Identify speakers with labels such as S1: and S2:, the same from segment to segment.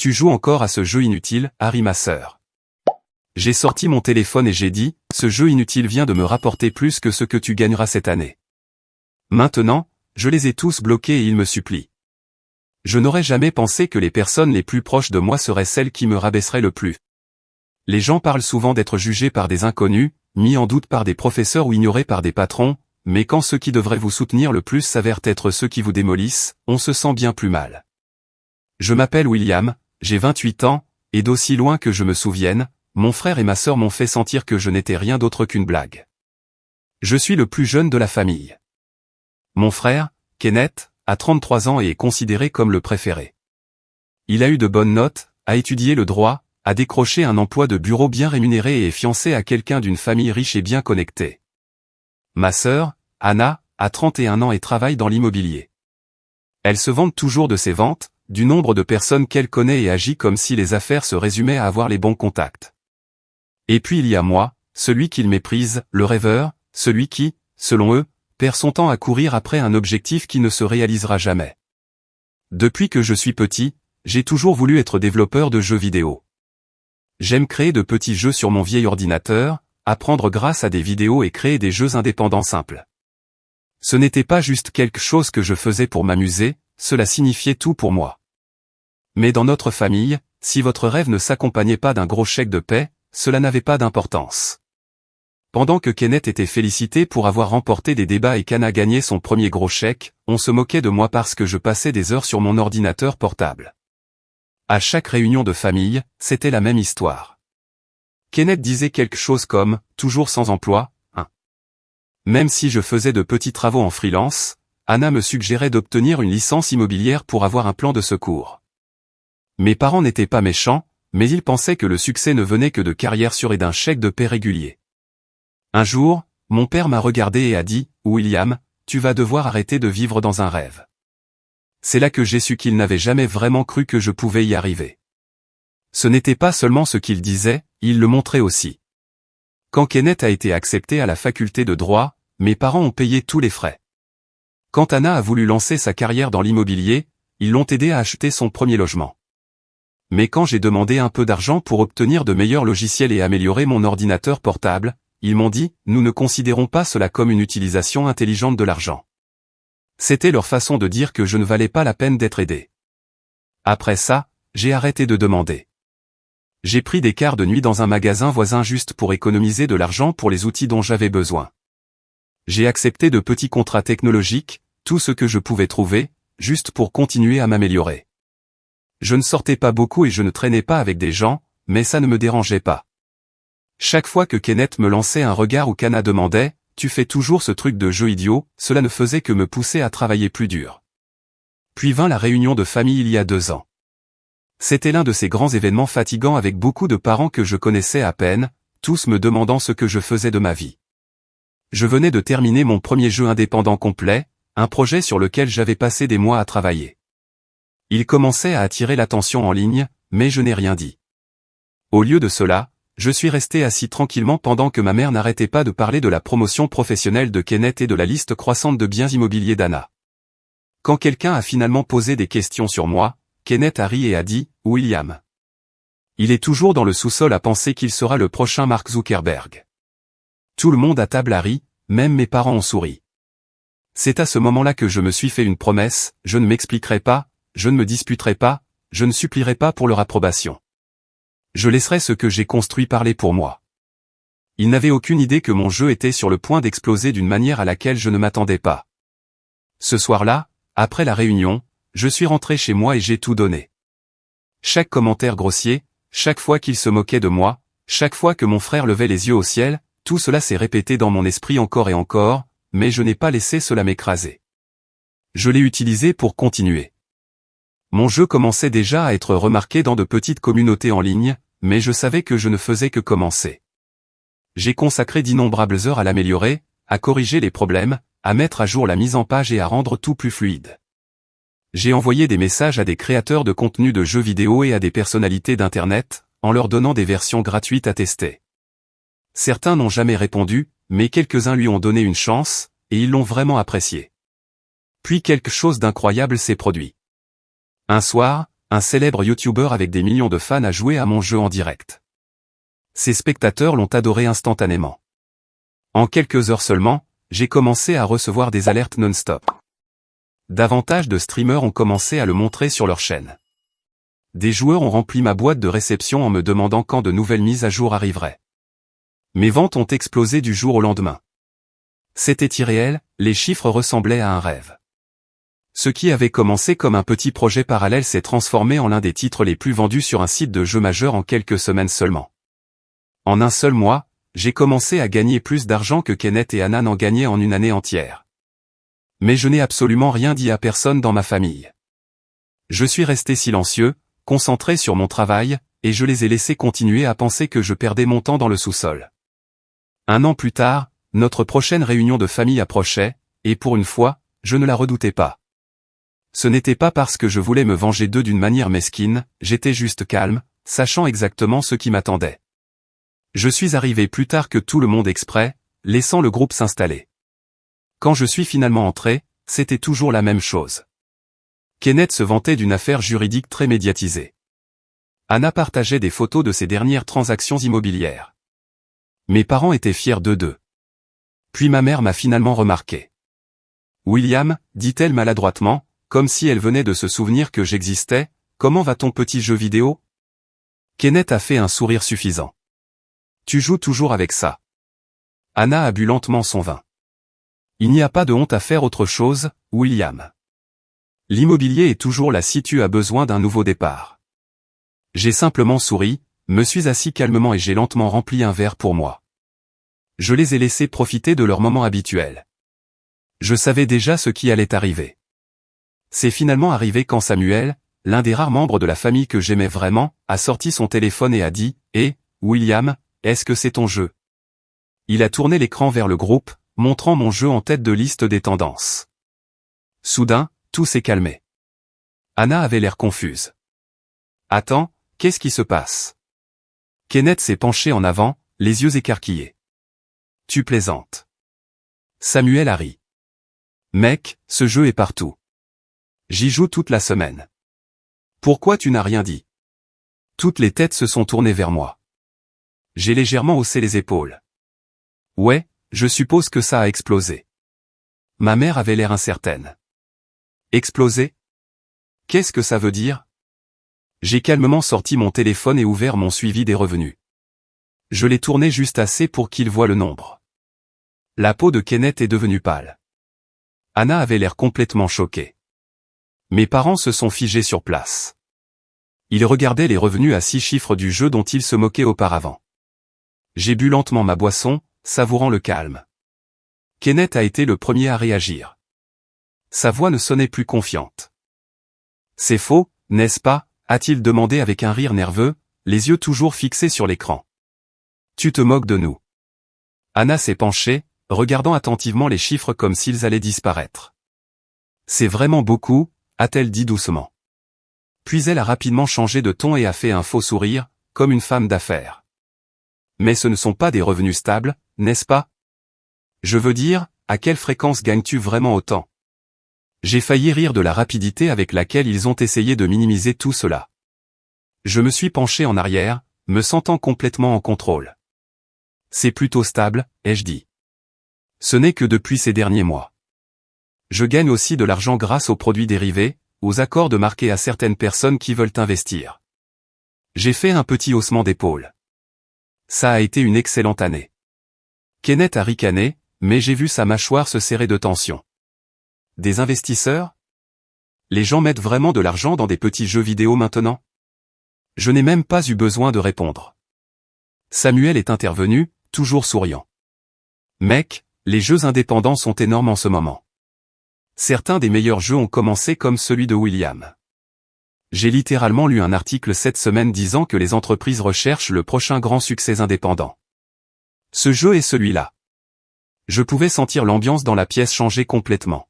S1: tu joues encore à ce jeu inutile, Harry ma sœur. J'ai sorti mon téléphone et j'ai dit, ce jeu inutile vient de me rapporter plus que ce que tu gagneras cette année. Maintenant, je les ai tous bloqués et ils me supplient. Je n'aurais jamais pensé que les personnes les plus proches de moi seraient celles qui me rabaisseraient le plus. Les gens parlent souvent d'être jugés par des inconnus, mis en doute par des professeurs ou ignorés par des patrons, mais quand ceux qui devraient vous soutenir le plus s'avèrent être ceux qui vous démolissent, on se sent bien plus mal. Je m'appelle William, j'ai 28 ans, et d'aussi loin que je me souvienne, mon frère et ma sœur m'ont fait sentir que je n'étais rien d'autre qu'une blague. Je suis le plus jeune de la famille. Mon frère, Kenneth, a 33 ans et est considéré comme le préféré. Il a eu de bonnes notes, a étudié le droit, a décroché un emploi de bureau bien rémunéré et est fiancé à quelqu'un d'une famille riche et bien connectée. Ma sœur, Anna, a 31 ans et travaille dans l'immobilier. Elle se vante toujours de ses ventes, du nombre de personnes qu'elle connaît et agit comme si les affaires se résumaient à avoir les bons contacts. Et puis il y a moi, celui qu'ils méprisent, le rêveur, celui qui, selon eux, perd son temps à courir après un objectif qui ne se réalisera jamais. Depuis que je suis petit, j'ai toujours voulu être développeur de jeux vidéo. J'aime créer de petits jeux sur mon vieil ordinateur, apprendre grâce à des vidéos et créer des jeux indépendants simples. Ce n'était pas juste quelque chose que je faisais pour m'amuser, cela signifiait tout pour moi. Mais dans notre famille, si votre rêve ne s'accompagnait pas d'un gros chèque de paie, cela n'avait pas d'importance. Pendant que Kenneth était félicité pour avoir remporté des débats et qu'Anna gagnait son premier gros chèque, on se moquait de moi parce que je passais des heures sur mon ordinateur portable. À chaque réunion de famille, c'était la même histoire. Kenneth disait quelque chose comme « toujours sans emploi, hein ». Même si je faisais de petits travaux en freelance, Anna me suggérait d'obtenir une licence immobilière pour avoir un plan de secours. Mes parents n'étaient pas méchants, mais ils pensaient que le succès ne venait que de carrière sûre et d'un chèque de paie régulier. Un jour, mon père m'a regardé et a dit « William, tu vas devoir arrêter de vivre dans un rêve ». C'est là que j'ai su qu'il n'avait jamais vraiment cru que je pouvais y arriver. Ce n'était pas seulement ce qu'il disait, il le montrait aussi. Quand Kenneth a été accepté à la faculté de droit, mes parents ont payé tous les frais. Quand Anna a voulu lancer sa carrière dans l'immobilier, ils l'ont aidé à acheter son premier logement. Mais quand j'ai demandé un peu d'argent pour obtenir de meilleurs logiciels et améliorer mon ordinateur portable, ils m'ont dit « Nous ne considérons pas cela comme une utilisation intelligente de l'argent ». C'était leur façon de dire que je ne valais pas la peine d'être aidé. Après ça, j'ai arrêté de demander. J'ai pris des quarts de nuit dans un magasin voisin juste pour économiser de l'argent pour les outils dont j'avais besoin. J'ai accepté de petits contrats technologiques, tout ce que je pouvais trouver, juste pour continuer à m'améliorer. Je ne sortais pas beaucoup et je ne traînais pas avec des gens, mais ça ne me dérangeait pas. Chaque fois que Kenneth me lançait un regard ou qu'Anna demandait « Tu fais toujours ce truc de jeu idiot », cela ne faisait que me pousser à travailler plus dur. Puis vint la réunion de famille il y a 2 ans. C'était l'un de ces grands événements fatigants avec beaucoup de parents que je connaissais à peine, tous me demandant ce que je faisais de ma vie. Je venais de terminer mon premier jeu indépendant complet, un projet sur lequel j'avais passé des mois à travailler. Il commençait à attirer l'attention en ligne, mais je n'ai rien dit. Au lieu de cela, je suis resté assis tranquillement pendant que ma mère n'arrêtait pas de parler de la promotion professionnelle de Kenneth et de la liste croissante de biens immobiliers d'Anna. Quand quelqu'un a finalement posé des questions sur moi, Kenneth a ri et a dit « William. Il est toujours dans le sous-sol à penser qu'il sera le prochain Mark Zuckerberg. » Tout le monde à table a ri, même mes parents ont souri. C'est à ce moment-là que je me suis fait une promesse, je ne m'expliquerai pas, je ne me disputerai pas, je ne supplierai pas pour leur approbation. Je laisserai ce que j'ai construit parler pour moi. Ils n'avaient aucune idée que mon jeu était sur le point d'exploser d'une manière à laquelle je ne m'attendais pas. Ce soir-là, après la réunion, je suis rentré chez moi et j'ai tout donné. Chaque commentaire grossier, chaque fois qu'ils se moquaient de moi, chaque fois que mon frère levait les yeux au ciel, tout cela s'est répété dans mon esprit encore et encore, mais je n'ai pas laissé cela m'écraser. Je l'ai utilisé pour continuer. Mon jeu commençait déjà à être remarqué dans de petites communautés en ligne, mais je savais que je ne faisais que commencer. J'ai consacré d'innombrables heures à l'améliorer, à corriger les problèmes, à mettre à jour la mise en page et à rendre tout plus fluide. J'ai envoyé des messages à des créateurs de contenu de jeux vidéo et à des personnalités d'Internet, en leur donnant des versions gratuites à tester. Certains n'ont jamais répondu, mais quelques-uns lui ont donné une chance, et ils l'ont vraiment apprécié. Puis quelque chose d'incroyable s'est produit. Un soir, un célèbre YouTuber avec des millions de fans a joué à mon jeu en direct. Ses spectateurs l'ont adoré instantanément. En quelques heures seulement, j'ai commencé à recevoir des alertes non-stop. Davantage de streamers ont commencé à le montrer sur leur chaîne. Des joueurs ont rempli ma boîte de réception en me demandant quand de nouvelles mises à jour arriveraient. Mes ventes ont explosé du jour au lendemain. C'était irréel, les chiffres ressemblaient à un rêve. Ce qui avait commencé comme un petit projet parallèle s'est transformé en l'un des titres les plus vendus sur un site de jeux majeur en quelques semaines seulement. En un seul mois, j'ai commencé à gagner plus d'argent que Kenneth et Anna n'en gagnaient en une année entière. Mais je n'ai absolument rien dit à personne dans ma famille. Je suis resté silencieux, concentré sur mon travail, et je les ai laissés continuer à penser que je perdais mon temps dans le sous-sol. Un an plus tard, notre prochaine réunion de famille approchait, et pour une fois, je ne la redoutais pas. Ce n'était pas parce que je voulais me venger d'eux d'une manière mesquine, j'étais juste calme, sachant exactement ce qui m'attendait. Je suis arrivé plus tard que tout le monde exprès, laissant le groupe s'installer. Quand je suis finalement entré, c'était toujours la même chose. Kenneth se vantait d'une affaire juridique très médiatisée. Anna partageait des photos de ses dernières transactions immobilières. Mes parents étaient fiers d'eux. Puis ma mère m'a finalement remarqué. William, dit-elle maladroitement, comme si elle venait de se souvenir que j'existais, comment va ton petit jeu vidéo? Kenneth a fait un sourire suffisant. Tu joues toujours avec ça. Anna a bu lentement son vin. Il n'y a pas de honte à faire autre chose, William. L'immobilier est toujours là si tu as besoin d'un nouveau départ. J'ai simplement souri, me suis assis calmement et j'ai lentement rempli un verre pour moi. Je les ai laissés profiter de leur moment habituel. Je savais déjà ce qui allait arriver. C'est finalement arrivé quand Samuel, l'un des rares membres de la famille que j'aimais vraiment, a sorti son téléphone et a dit « Eh, William, est-ce que c'est ton jeu ?» Il a tourné l'écran vers le groupe, montrant mon jeu en tête de liste des tendances. Soudain, tout s'est calmé. Anna avait l'air confuse. « Attends, qu'est-ce qui se passe ?» Kenneth s'est penché en avant, les yeux écarquillés. « Tu plaisantes. » Samuel a ri. « Mec, ce jeu est partout. J'y joue toute la semaine. Pourquoi tu n'as rien dit ?» Toutes les têtes se sont tournées vers moi. J'ai légèrement haussé les épaules. Ouais, je suppose que ça a explosé. Ma mère avait l'air incertaine. Explosé? Qu'est-ce que ça veut dire? J'ai calmement sorti mon téléphone et ouvert mon suivi des revenus. Je l'ai tourné juste assez pour qu'il voie le nombre. La peau de Kenneth est devenue pâle. Anna avait l'air complètement choquée. Mes parents se sont figés sur place. Ils regardaient les revenus à 6 chiffres du jeu dont ils se moquaient auparavant. J'ai bu lentement ma boisson, savourant le calme. Kenneth a été le premier à réagir. Sa voix ne sonnait plus confiante. « C'est faux, n'est-ce pas ?» a-t-il demandé avec un rire nerveux, les yeux toujours fixés sur l'écran. « Tu te moques de nous. » Anna s'est penchée, regardant attentivement les chiffres comme s'ils allaient disparaître. « C'est vraiment beaucoup », a-t-elle dit doucement. Puis elle a rapidement changé de ton et a fait un faux sourire, comme une femme d'affaires. « Mais ce ne sont pas des revenus stables, n'est-ce pas? Je veux dire, à quelle fréquence gagnes-tu vraiment autant? » J'ai failli rire de la rapidité avec laquelle ils ont essayé de minimiser tout cela. Je me suis penché en arrière, me sentant complètement en contrôle. « C'est plutôt stable, ai-je dit. Ce n'est que depuis ces derniers mois. Je gagne aussi de l'argent grâce aux produits dérivés, aux accords de marqués à certaines personnes qui veulent investir. » J'ai fait un petit haussement d'épaule. Ça a été une excellente année. Kenneth a ricané, mais j'ai vu sa mâchoire se serrer de tension. Des investisseurs? Les gens mettent vraiment de l'argent dans des petits jeux vidéo maintenant? Je n'ai même pas eu besoin de répondre. Samuel est intervenu, toujours souriant. Mec, les jeux indépendants sont énormes en ce moment. Certains des meilleurs jeux ont commencé comme celui de William. J'ai littéralement lu un article cette semaine disant que les entreprises recherchent le prochain grand succès indépendant. Ce jeu est celui-là. Je pouvais sentir l'ambiance dans la pièce changer complètement.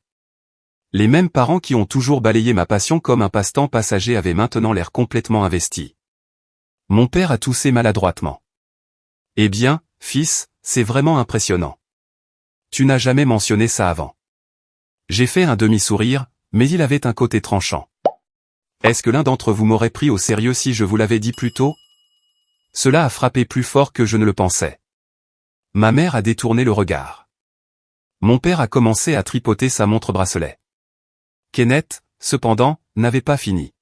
S1: Les mêmes parents qui ont toujours balayé ma passion comme un passe-temps passager avaient maintenant l'air complètement investis. Mon père a toussé maladroitement. Eh bien, fils, c'est vraiment impressionnant. Tu n'as jamais mentionné ça avant. J'ai fait un demi-sourire, mais il avait un côté tranchant. Est-ce que l'un d'entre vous m'aurait pris au sérieux si je vous l'avais dit plus tôt? Cela a frappé plus fort que je ne le pensais. Ma mère a détourné le regard. Mon père a commencé à tripoter sa montre-bracelet. Kenneth, cependant, n'avait pas fini.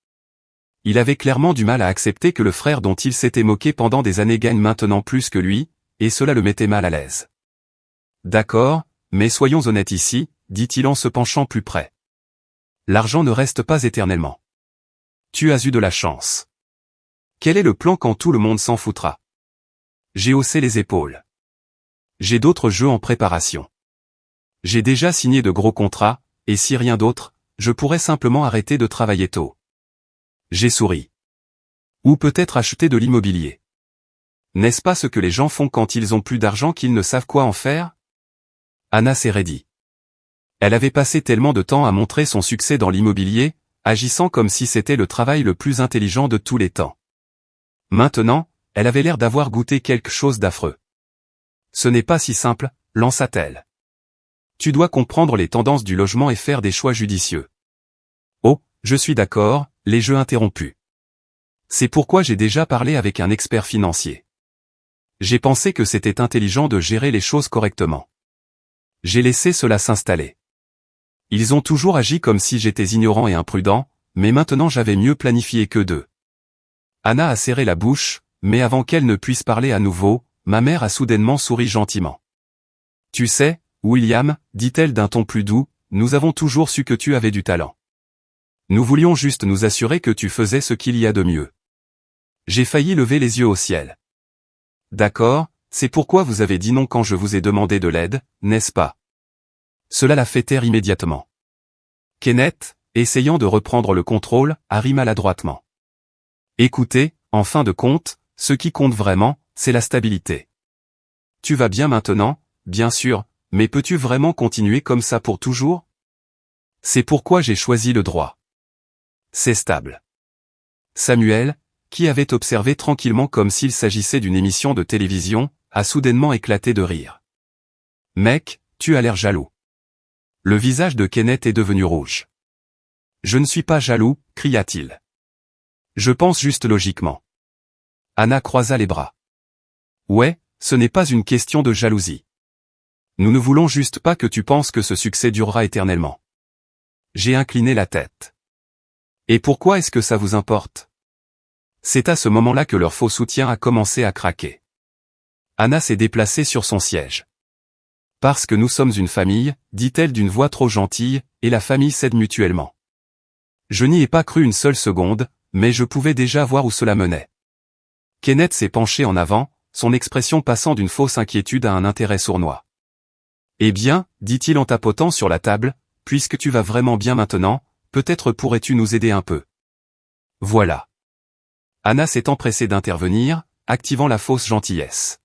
S1: Il avait clairement du mal à accepter que le frère dont il s'était moqué pendant des années gagne maintenant plus que lui, et cela le mettait mal à l'aise. D'accord, mais soyons honnêtes ici, dit-il en se penchant plus près. L'argent ne reste pas éternellement. Tu as eu de la chance. Quel est le plan quand tout le monde s'en foutra? J'ai haussé les épaules. J'ai d'autres jeux en préparation. J'ai déjà signé de gros contrats, et si rien d'autre, je pourrais simplement arrêter de travailler tôt. J'ai souri. Ou peut-être acheter de l'immobilier. N'est-ce pas ce que les gens font quand ils ont plus d'argent qu'ils ne savent quoi en faire? Anna s'est raidie. Elle avait passé tellement de temps à montrer son succès dans l'immobilier, agissant comme si c'était le travail le plus intelligent de tous les temps. Maintenant, elle avait l'air d'avoir goûté quelque chose d'affreux. Ce n'est pas si simple, lança-t-elle. Tu dois comprendre les tendances du logement et faire des choix judicieux. Oh, je suis d'accord, les jeux interrompus. C'est pourquoi j'ai déjà parlé avec un expert financier. J'ai pensé que c'était intelligent de gérer les choses correctement. J'ai laissé cela s'installer. Ils ont toujours agi comme si j'étais ignorant et imprudent, mais maintenant j'avais mieux planifié que d'eux. Anna a serré la bouche, mais avant qu'elle ne puisse parler à nouveau, ma mère a soudainement souri gentiment. Tu sais, William, dit-elle d'un ton plus doux, nous avons toujours su que tu avais du talent. Nous voulions juste nous assurer que tu faisais ce qu'il y a de mieux. J'ai failli lever les yeux au ciel. D'accord, c'est pourquoi vous avez dit non quand je vous ai demandé de l'aide, n'est-ce pas? Cela la fait taire immédiatement. Kenneth, essayant de reprendre le contrôle, a ri maladroitement. Écoutez, en fin de compte, ce qui compte vraiment, c'est la stabilité. Tu vas bien maintenant, bien sûr, mais peux-tu vraiment continuer comme ça pour toujours? C'est pourquoi j'ai choisi le droit. C'est stable. Samuel, qui avait observé tranquillement comme s'il s'agissait d'une émission de télévision, a soudainement éclaté de rire. Mec, tu as l'air jaloux. Le visage de Kenneth est devenu rouge. Je ne suis pas jaloux, cria-t-il. Je pense juste logiquement. Anna croisa les bras. Ouais, ce n'est pas une question de jalousie. Nous ne voulons juste pas que tu penses que ce succès durera éternellement. J'ai incliné la tête. Et pourquoi est-ce que ça vous importe? C'est à ce moment-là que leur faux soutien a commencé à craquer. Anna s'est déplacée sur son siège. Parce que nous sommes une famille, dit-elle d'une voix trop gentille, et la famille s'aide mutuellement. Je n'y ai pas cru une seule seconde, mais je pouvais déjà voir où cela menait. Kenneth s'est penché en avant, son expression passant d'une fausse inquiétude à un intérêt sournois. Eh bien, dit-il en tapotant sur la table, puisque tu vas vraiment bien maintenant, peut-être pourrais-tu nous aider un peu. Voilà. Anna s'est empressée d'intervenir, activant la fausse gentillesse.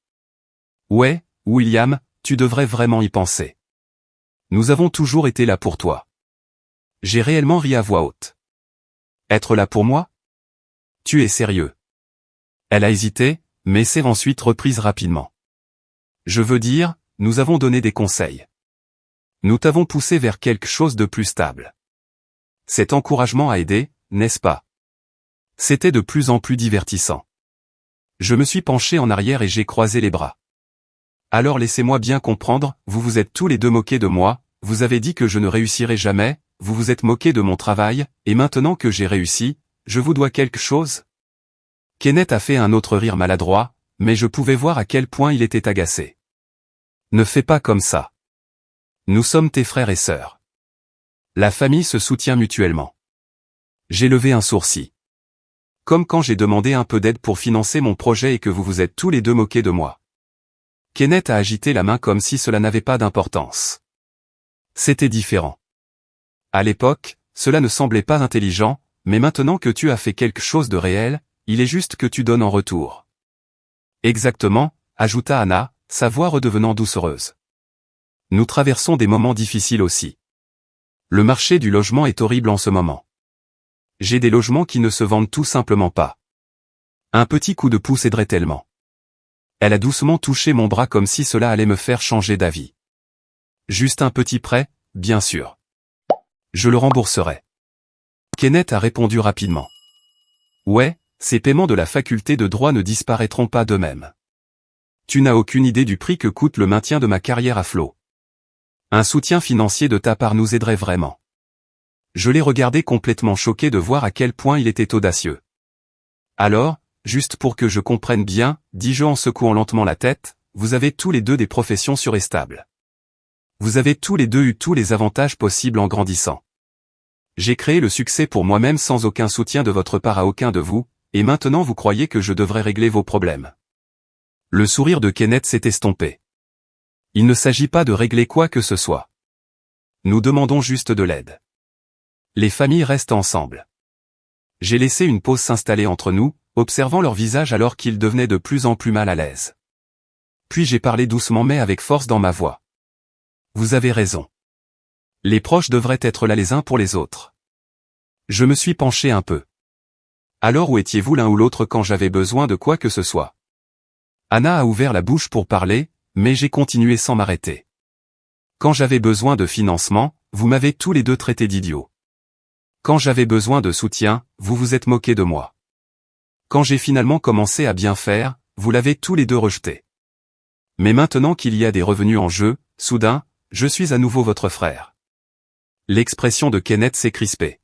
S1: Ouais, William, tu devrais vraiment y penser. Nous avons toujours été là pour toi. J'ai réellement ri à voix haute. Être là pour moi? Tu es sérieux? Elle a hésité, mais s'est ensuite reprise rapidement. Je veux dire, nous avons donné des conseils. Nous t'avons poussé vers quelque chose de plus stable. Cet encouragement a aidé, n'est-ce pas? C'était de plus en plus divertissant. Je me suis penché en arrière et j'ai croisé les bras. Alors laissez-moi bien comprendre, vous vous êtes tous les deux moqués de moi, vous avez dit que je ne réussirais jamais, vous vous êtes moqué de mon travail, et maintenant que j'ai réussi, je vous dois quelque chose? Kenneth a fait un autre rire maladroit, mais je pouvais voir à quel point il était agacé. Ne fais pas comme ça. Nous sommes tes frères et sœurs. La famille se soutient mutuellement. J'ai levé un sourcil. Comme quand j'ai demandé un peu d'aide pour financer mon projet et que vous vous êtes tous les deux moqués de moi. Kenneth a agité la main comme si cela n'avait pas d'importance. C'était différent. À l'époque, cela ne semblait pas intelligent, mais maintenant que tu as fait quelque chose de réel, il est juste que tu donnes en retour. Exactement, ajouta Anna, sa voix redevenant doucereuse. Nous traversons des moments difficiles aussi. Le marché du logement est horrible en ce moment. J'ai des logements qui ne se vendent tout simplement pas. Un petit coup de pouce aiderait tellement. Elle a doucement touché mon bras comme si cela allait me faire changer d'avis. Juste un petit prêt, bien sûr. Je le rembourserai. Kenneth a répondu rapidement. Ouais, ces paiements de la faculté de droit ne disparaîtront pas d'eux-mêmes. Tu n'as aucune idée du prix que coûte le maintien de ma carrière à flot. Un soutien financier de ta part nous aiderait vraiment. Je l'ai regardé complètement choqué de voir à quel point il était audacieux. Alors, juste pour que je comprenne bien, dis-je en secouant lentement la tête, vous avez tous les deux des professions sûres et stables. Vous avez tous les deux eu tous les avantages possibles en grandissant. J'ai créé le succès pour moi-même sans aucun soutien de votre part à aucun de vous, et maintenant vous croyez que je devrais régler vos problèmes. Le sourire de Kenneth s'est estompé. Il ne s'agit pas de régler quoi que ce soit. Nous demandons juste de l'aide. Les familles restent ensemble. J'ai laissé une pause s'installer entre nous, observant leur visage alors qu'ils devenaient de plus en plus mal à l'aise. Puis j'ai parlé doucement mais avec force dans ma voix. Vous avez raison. Les proches devraient être là les uns pour les autres. Je me suis penché un peu. Alors où étiez-vous l'un ou l'autre quand j'avais besoin de quoi que ce soit? Anna a ouvert la bouche pour parler, mais j'ai continué sans m'arrêter. Quand j'avais besoin de financement, vous m'avez tous les deux traité d'idiots. Quand j'avais besoin de soutien, vous vous êtes moqué de moi. Quand j'ai finalement commencé à bien faire, vous l'avez tous les deux rejeté. Mais maintenant qu'il y a des revenus en jeu, soudain, je suis à nouveau votre frère. L'expression de Kenneth s'est crispée.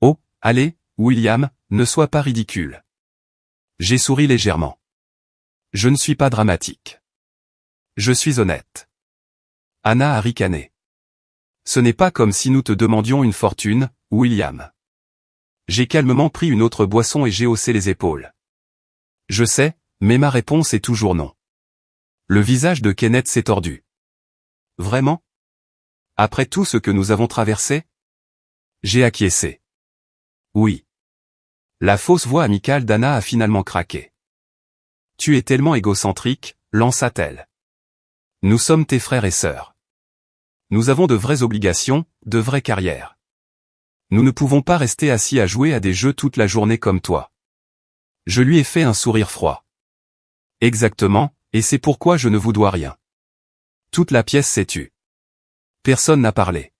S1: Oh, allez, William, ne sois pas ridicule. J'ai souri légèrement. Je ne suis pas dramatique. Je suis honnête. Anna a ricané. Ce n'est pas comme si nous te demandions une fortune, William. J'ai calmement pris une autre boisson et j'ai haussé les épaules. Je sais, mais ma réponse est toujours non. Le visage de Kenneth s'est tordu. Vraiment? Après tout ce que nous avons traversé? J'ai acquiescé. Oui. La fausse voix amicale d'Anna a finalement craqué. Tu es tellement égocentrique, lança-t-elle. Nous sommes tes frères et sœurs. Nous avons de vraies obligations, de vraies carrières. Nous ne pouvons pas rester assis à jouer à des jeux toute la journée comme toi. Je lui ai fait un sourire froid. Exactement, et c'est pourquoi je ne vous dois rien. Toute la pièce s'est tue. Personne n'a parlé.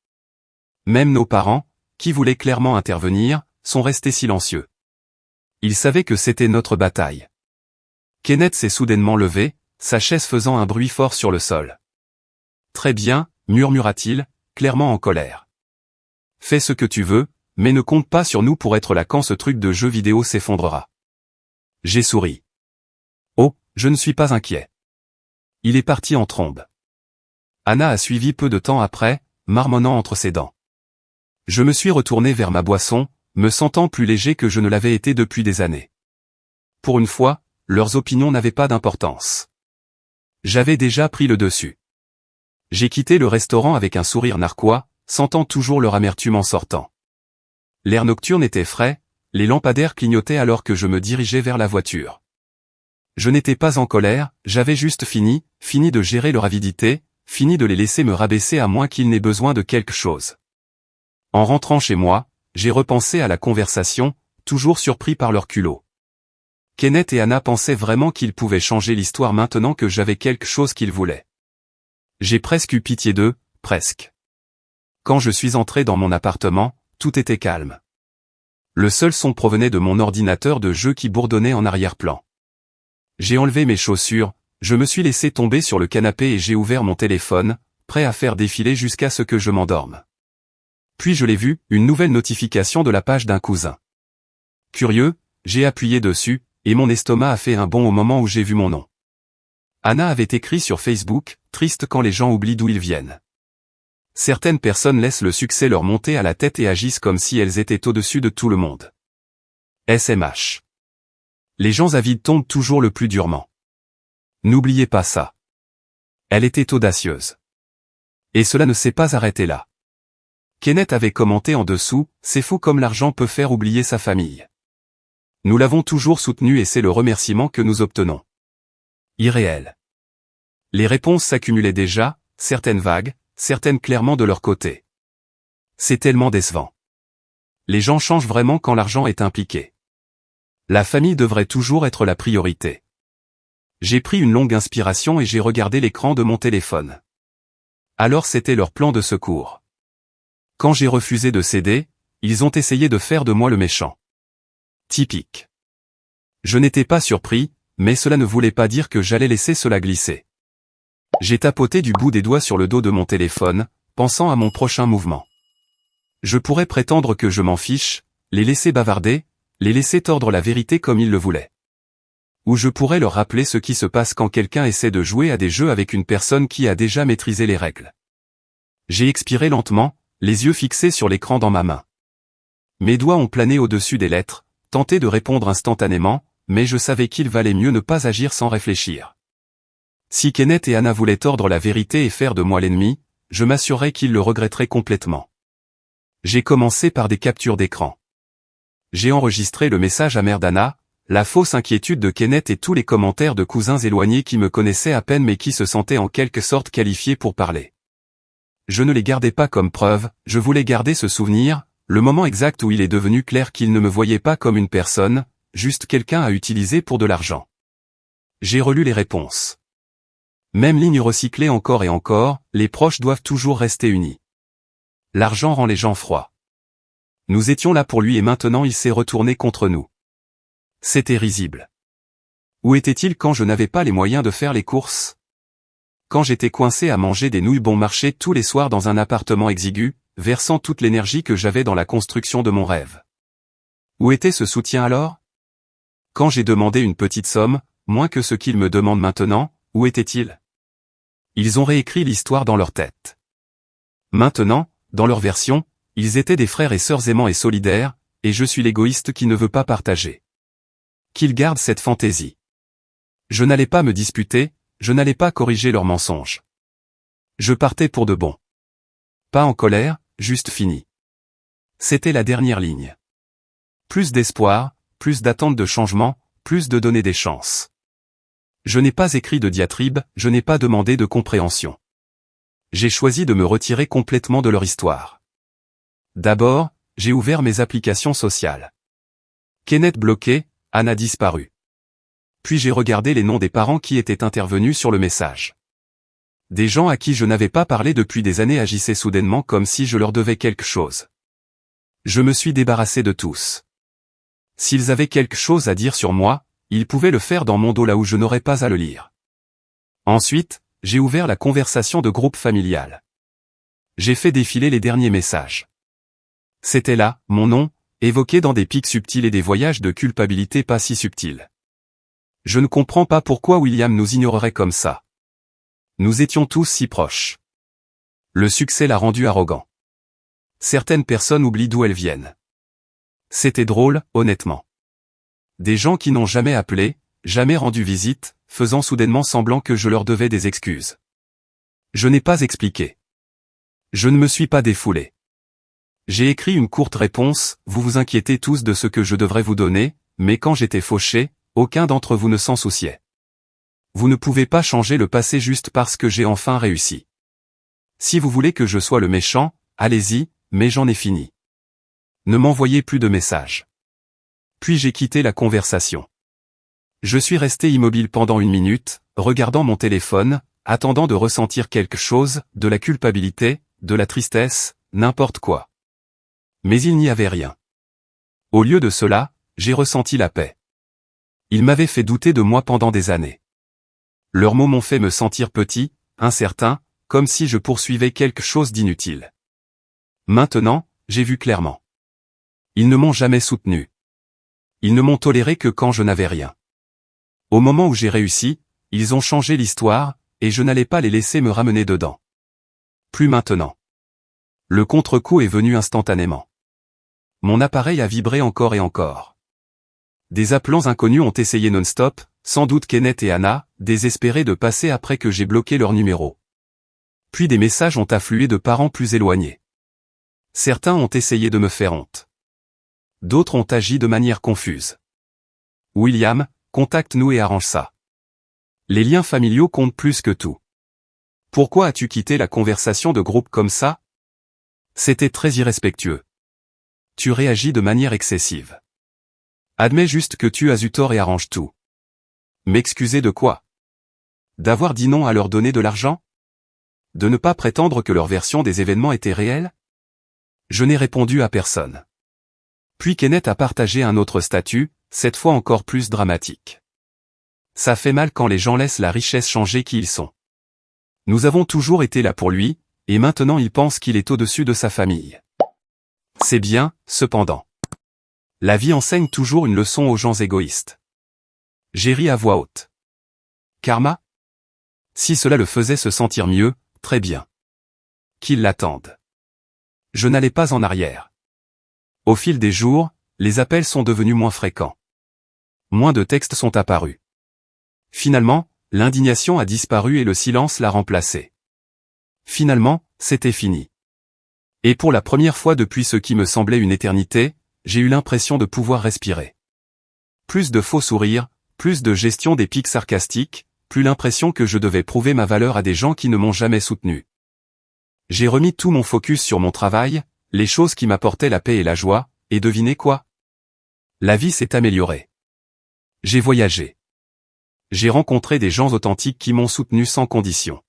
S1: Même nos parents, qui voulaient clairement intervenir, sont restés silencieux. Ils savaient que c'était notre bataille. Kenneth s'est soudainement levé, sa chaise faisant un bruit fort sur le sol. Très bien, murmura-t-il, clairement en colère. Fais ce que tu veux, mais ne compte pas sur nous pour être là quand ce truc de jeu vidéo s'effondrera. J'ai souri. Oh, je ne suis pas inquiet. Il est parti en trombe. Anna a suivi peu de temps après, marmonnant entre ses dents. Je me suis retourné vers ma boisson, me sentant plus léger que je ne l'avais été depuis des années. Pour une fois, leurs opinions n'avaient pas d'importance. J'avais déjà pris le dessus. J'ai quitté le restaurant avec un sourire narquois, sentant toujours leur amertume en sortant. L'air nocturne était frais, les lampadaires clignotaient alors que je me dirigeais vers la voiture. Je n'étais pas en colère, j'avais juste fini de gérer leur avidité, fini de les laisser me rabaisser à moins qu'ils n'aient besoin de quelque chose. En rentrant chez moi, j'ai repensé à la conversation, toujours surpris par leur culot. Kenneth et Anna pensaient vraiment qu'ils pouvaient changer l'histoire maintenant que j'avais quelque chose qu'ils voulaient. J'ai presque eu pitié d'eux, presque. Quand je suis entré dans mon appartement, tout était calme. Le seul son provenait de mon ordinateur de jeu qui bourdonnait en arrière-plan. J'ai enlevé mes chaussures, je me suis laissé tomber sur le canapé et j'ai ouvert mon téléphone, prêt à faire défiler jusqu'à ce que je m'endorme. Puis je l'ai vu, une nouvelle notification de la page d'un cousin. Curieux, j'ai appuyé dessus, et mon estomac a fait un bond au moment où j'ai vu mon nom. Anna avait écrit sur Facebook, triste quand les gens oublient d'où ils viennent. Certaines personnes laissent le succès leur monter à la tête et agissent comme si elles étaient au-dessus de tout le monde. SMH. Les gens avides tombent toujours le plus durement. N'oubliez pas ça. Elle était audacieuse. Et cela ne s'est pas arrêté là. Kenneth avait commenté en dessous, c'est fou comme l'argent peut faire oublier sa famille. Nous l'avons toujours soutenu et c'est le remerciement que nous obtenons. Irréel. Les réponses s'accumulaient déjà, certaines vagues, certaines clairement de leur côté. C'est tellement décevant. Les gens changent vraiment quand l'argent est impliqué. La famille devrait toujours être la priorité. J'ai pris une longue inspiration et j'ai regardé l'écran de mon téléphone. Alors c'était leur plan de secours. Quand j'ai refusé de céder, Ils ont essayé de faire de moi le méchant. Typique. Je n'étais pas surpris, mais cela ne voulait pas dire que j'allais laisser cela glisser. J'ai tapoté du bout des doigts sur le dos de mon téléphone, pensant à mon prochain mouvement. Je pourrais prétendre que je m'en fiche, les laisser bavarder, les laisser tordre la vérité comme ils le voulaient. Ou je pourrais leur rappeler ce qui se passe quand quelqu'un essaie de jouer à des jeux avec une personne qui a déjà maîtrisé les règles. J'ai expiré lentement, les yeux fixés sur l'écran dans ma main. Mes doigts ont plané au-dessus des lettres, tenté de répondre instantanément, mais je savais qu'il valait mieux ne pas agir sans réfléchir. Si Kenneth et Anna voulaient tordre la vérité et faire de moi l'ennemi, je m'assurerais qu'ils le regretteraient complètement. J'ai commencé par des captures d'écran. J'ai enregistré le message amer d'Anna, la fausse inquiétude de Kenneth et tous les commentaires de cousins éloignés qui me connaissaient à peine mais qui se sentaient en quelque sorte qualifiés pour parler. Je ne les gardais pas comme preuve, je voulais garder ce souvenir, le moment exact où il est devenu clair qu'il ne me voyait pas comme une personne, juste quelqu'un à utiliser pour de l'argent. J'ai relu les réponses. Même ligne recyclée encore et encore, les proches doivent toujours rester unis. L'argent rend les gens froids. Nous étions là pour lui et maintenant il s'est retourné contre nous. C'était risible. Où était-il quand je n'avais pas les moyens de faire les courses? Quand j'étais coincé à manger des nouilles bon marché tous les soirs dans un appartement exigu, versant toute l'énergie que j'avais dans la construction de mon rêve. Où était ce soutien alors? Quand j'ai demandé une petite somme, moins que ce qu'ils me demandent maintenant, où était-il? Ils ont réécrit l'histoire dans leur tête. Maintenant, dans leur version, ils étaient des frères et sœurs aimants et solidaires, et je suis l'égoïste qui ne veut pas partager. Qu'ils gardent cette fantaisie. Je n'allais pas me disputer, je n'allais pas corriger leurs mensonges. Je partais pour de bon. Pas en colère, juste fini. C'était la dernière ligne. Plus d'espoir, plus d'attente de changement, plus de donner des chances. Je n'ai pas écrit de diatribe, je n'ai pas demandé de compréhension. J'ai choisi de me retirer complètement de leur histoire. D'abord, j'ai ouvert mes applications sociales. Kenneth bloqué, Anna disparu. Puis j'ai regardé les noms des parents qui étaient intervenus sur le message. Des gens à qui je n'avais pas parlé depuis des années agissaient soudainement comme si je leur devais quelque chose. Je me suis débarrassé de tous. S'ils avaient quelque chose à dire sur moi, ils pouvaient le faire dans mon dos là où je n'aurais pas à le lire. Ensuite, j'ai ouvert la conversation de groupe familial. J'ai fait défiler les derniers messages. C'était là, mon nom, évoqué dans des pics subtils et des voyages de culpabilité pas si subtils. Je ne comprends pas pourquoi William nous ignorerait comme ça. Nous étions tous si proches. Le succès l'a rendu arrogant. Certaines personnes oublient d'où elles viennent. C'était drôle, honnêtement. Des gens qui n'ont jamais appelé, jamais rendu visite, faisant soudainement semblant que je leur devais des excuses. Je n'ai pas expliqué. Je ne me suis pas défoulé. J'ai écrit une courte réponse, vous vous inquiétez tous de ce que je devrais vous donner, mais quand j'étais fauché, aucun d'entre vous ne s'en souciait. Vous ne pouvez pas changer le passé juste parce que j'ai enfin réussi. Si vous voulez que je sois le méchant, allez-y, mais j'en ai fini. Ne m'envoyez plus de messages. Puis j'ai quitté la conversation. Je suis resté immobile pendant 1 minute, regardant mon téléphone, attendant de ressentir quelque chose, de la culpabilité, de la tristesse, n'importe quoi. Mais il n'y avait rien. Au lieu de cela, j'ai ressenti la paix. Ils m'avaient fait douter de moi pendant des années. Leurs mots m'ont fait me sentir petit, incertain, comme si je poursuivais quelque chose d'inutile. Maintenant, j'ai vu clairement. Ils ne m'ont jamais soutenu. Ils ne m'ont toléré que quand je n'avais rien. Au moment où j'ai réussi, ils ont changé l'histoire, et je n'allais pas les laisser me ramener dedans. Plus maintenant. Le contre-coup est venu instantanément. Mon appareil a vibré encore et encore. Des appelants inconnus ont essayé non-stop, sans doute Kenneth et Anna, désespérés de passer après que j'ai bloqué leur numéro. Puis des messages ont afflué de parents plus éloignés. Certains ont essayé de me faire honte. D'autres ont agi de manière confuse. William, contacte-nous et arrange ça. Les liens familiaux comptent plus que tout. Pourquoi as-tu quitté la conversation de groupe comme ça? C'était très irrespectueux. Tu réagis de manière excessive. Admets juste que tu as eu tort et arrange tout. M'excuser de quoi? D'avoir dit non à leur donner de l'argent? De ne pas prétendre que leur version des événements était réelle? Je n'ai répondu à personne. Puis Kenneth a partagé un autre statut, cette fois encore plus dramatique. Ça fait mal quand les gens laissent la richesse changer qui ils sont. Nous avons toujours été là pour lui, et maintenant il pense qu'il est au-dessus de sa famille. C'est bien, cependant. La vie enseigne toujours une leçon aux gens égoïstes. J'ai ri à voix haute. Karma? Si cela le faisait se sentir mieux, très bien. Qu'il l'attende. Je n'allais pas en arrière. Au fil des jours, les appels sont devenus moins fréquents. Moins de textes sont apparus. Finalement, l'indignation a disparu et le silence l'a remplacé. Finalement, c'était fini. Et pour la première fois depuis ce qui me semblait une éternité, j'ai eu l'impression de pouvoir respirer. Plus de faux sourires, plus de gestion des pics sarcastiques, plus l'impression que je devais prouver ma valeur à des gens qui ne m'ont jamais soutenu. J'ai remis tout mon focus sur mon travail, les choses qui m'apportaient la paix et la joie, et devinez quoi? La vie s'est améliorée. J'ai voyagé. J'ai rencontré des gens authentiques qui m'ont soutenu sans condition.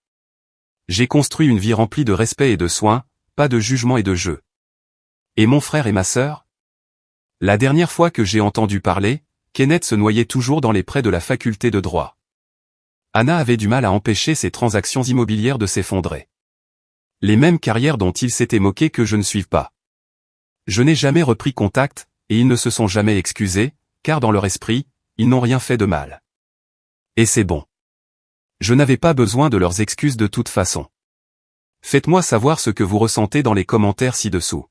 S1: J'ai construit une vie remplie de respect et de soins, pas de jugement et de jeu. Et mon frère et ma sœur? La dernière fois que j'ai entendu parler, Kenneth se noyait toujours dans les prés de la faculté de droit. Anna avait du mal à empêcher ses transactions immobilières de s'effondrer. Les mêmes carrières dont il s'était moqué que je ne suive pas. Je n'ai jamais repris contact, et ils ne se sont jamais excusés, car dans leur esprit, ils n'ont rien fait de mal. Et c'est bon. Je n'avais pas besoin de leurs excuses de toute façon. Faites-moi savoir ce que vous ressentez dans les commentaires ci-dessous.